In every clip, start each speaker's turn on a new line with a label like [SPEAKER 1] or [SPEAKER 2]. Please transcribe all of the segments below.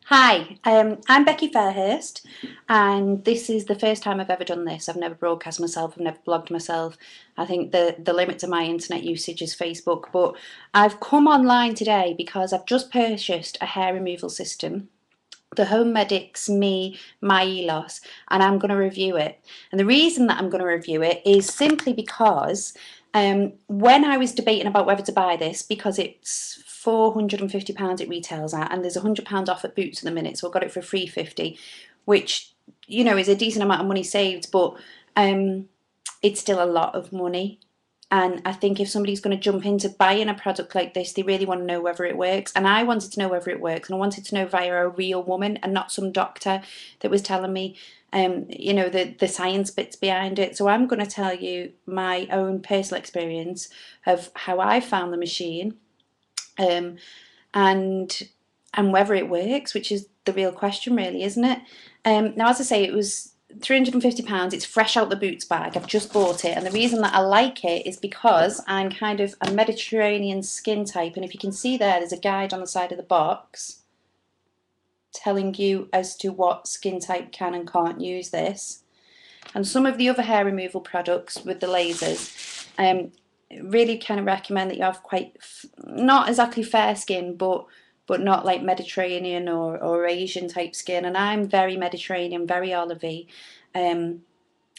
[SPEAKER 1] Hi, I'm Becky Fairhurst, and this is the first time I've ever done this. I've never broadcast myself, I've never blogged myself. I think the limit to my internet usage is Facebook, but I've come online today because I've just purchased a hair removal system, the homedics my elos, and I'm going to review it. And the reason that I'm going to review it is simply because when I was debating about whether to buy this, because it's £450 it retails at, and there's £100 off at Boots at the minute, so I got it for £350, which is a decent amount of money saved, but it's still a lot of money. And I think if somebody's going to jump into buying a product like this, they really want to know whether it works. And I wanted to know whether it works, and I wanted to know via a real woman and not some doctor that was telling me, the science bits behind it. So I'm going to tell you my own personal experience of how I found the machine, um, and and whether it works, which is the real question, really, isn't it? Now, as I say, it was £350. It's fresh out the Boots bag. I've just bought it, and the reason that I like it is because I'm kind of a Mediterranean skin type, and if you can see there's a guide on the side of the box telling you as to what skin type can and can't use this. And some of the other hair removal products with the lasers, really kind of recommend that you have quite not exactly fair skin, but not like Mediterranean or Asian type skin. And I'm very Mediterranean, very olivey, and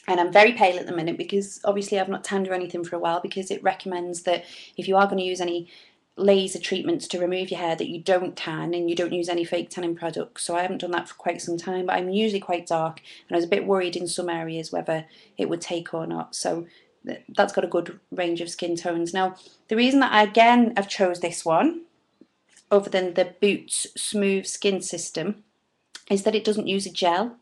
[SPEAKER 1] I'm very pale at the minute because obviously I've not tanned or anything for a while, because it recommends that if you are going to use any laser treatments to remove your hair, that you don't tan and you don't use any fake tanning products. So I haven't done that for quite some time, but I'm usually quite dark, and I was a bit worried in some areas whether it would take or not. So that's got a good range of skin tones. Now, the reason that I again have chose this one other than the Boots Smooth Skin System is that it doesn't use a gel.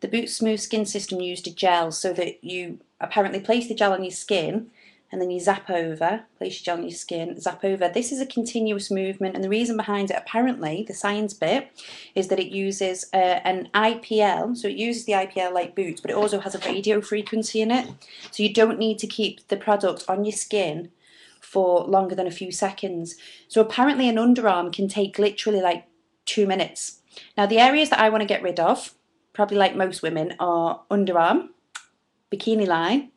[SPEAKER 1] The Boots Smooth Skin System used a gel, so that you apparently place the gel on your skin and then you zap over, place your gel on your skin, zap over. This is a continuous movement, and the reason behind it, apparently, the science bit, is that it uses an IPL, so it uses the IPL like Boots, but it also has a radio frequency in it, so you don't need to keep the product on your skin for longer than a few seconds. So apparently an underarm can take literally like 2 minutes. Now, the areas that I want to get rid of, probably like most women, are underarm, bikini line,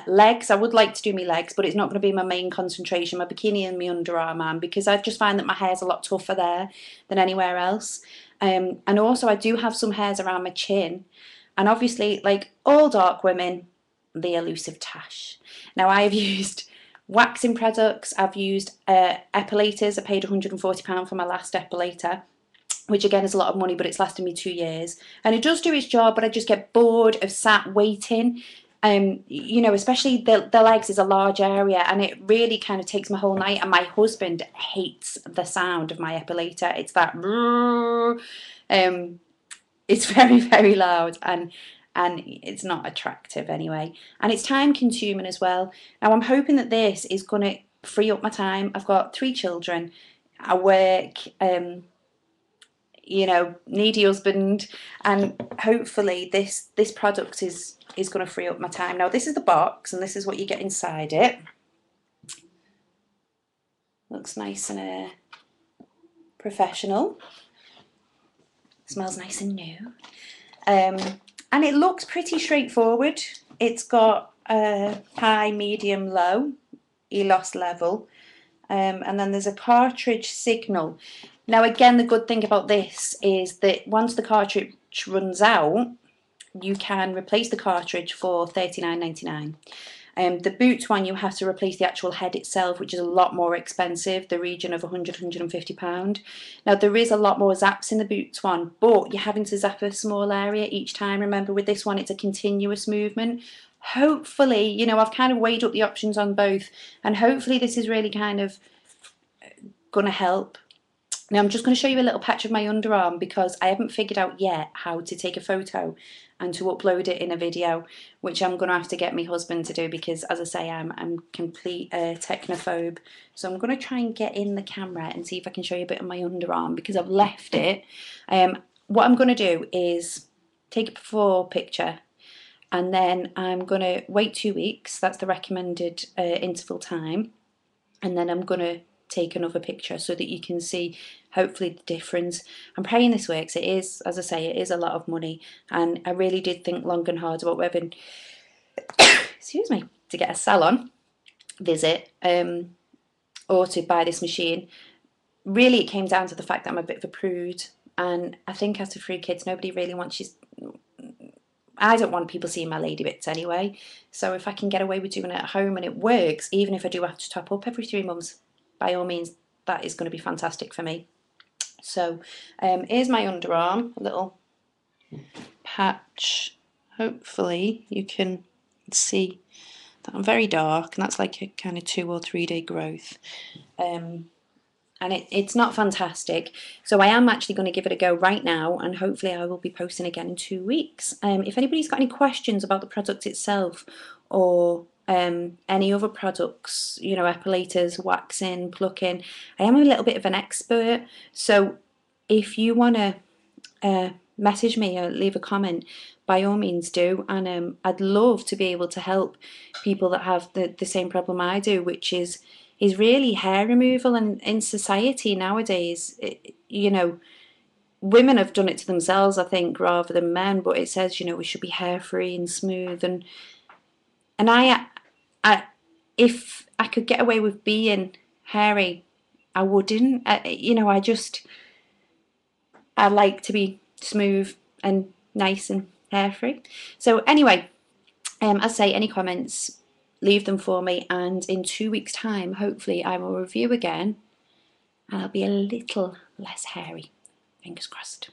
[SPEAKER 1] legs. I would like to do my legs, but it's not going to be my main concentration, my bikini and my underarm man, because I just find that my hair's a lot tougher there than anywhere else. And also I do have some hairs around my chin, and obviously, like all dark women, the elusive tash. Now, I've used waxing products, I've used epilators. I paid £140 for my last epilator, which again is a lot of money, but it's lasted me 2 years. And it does do its job, but I just get bored of sat waiting. Especially the legs is a large area, and it really kind of takes my whole night. And my husband hates the sound of my epilator. It's that, it's very, very loud, and it's not attractive anyway. And it's time consuming as well. Now, I'm hoping that this is going to free up my time. I've got 3 children. I work. Needy husband, and hopefully this product is going to free up my time. Now, this is the box, and this is what you get inside it. Looks nice and professional. Smells nice and new, and it looks pretty straightforward. It's got high, medium, low elos level, and then there's a cartridge signal. Now, again, the good thing about this is that once the cartridge runs out, you can replace the cartridge for £39.99. The Boots one, you have to replace the actual head itself, which is a lot more expensive, the region of £100–150. Now, there is a lot more zaps in the Boots one, but you're having to zap a small area each time. Remember, with this one, it's a continuous movement. Hopefully, I've kind of weighed up the options on both, and hopefully this is really kind of going to help. Now, I'm just going to show you a little patch of my underarm, because I haven't figured out yet how to take a photo and to upload it in a video, which I'm going to have to get my husband to do, because, as I say, I'm complete technophobe. So I'm going to try and get in the camera and see if I can show you a bit of my underarm, because I've left it. What I'm going to do is take a before picture, and then I'm going to wait 2 weeks. That's the recommended interval time. And then I'm going to take another picture so that you can see hopefully the difference. I'm praying this works. It is, as I say, it is a lot of money, and I really did think long and hard about whether excuse me, to get a salon visit or to buy this machine. Really, it came down to the fact that I'm a bit of a prude, and I think as to 3 kids, nobody really wants you. I don't want people seeing my lady bits anyway. So if I can get away with doing it at home and it works, even if I do have to top up every 3 months, by all means, that is going to be fantastic for me. So here's my underarm, a little patch. Hopefully you can see that I'm very dark, and that's like a kind of 2 or 3 day growth. And it's not fantastic, so I am actually going to give it a go right now, and hopefully I will be posting again in 2 weeks. If anybody's got any questions about the product itself, or any other products, you know, epilators, waxing, plucking, I am a little bit of an expert, so if you want to message me or leave a comment, by all means do, and I'd love to be able to help people that have the same problem I do, which is really hair removal. And in society nowadays, you know, women have done it to themselves, I think, rather than men, but it says, you know, we should be hair free and smooth, and I if I could get away with being hairy, I wouldn't. You know, I like to be smooth and nice and hair free. So anyway, as I say, any comments, leave them for me, and in 2 weeks time hopefully I will review again and I'll be a little less hairy. Fingers crossed.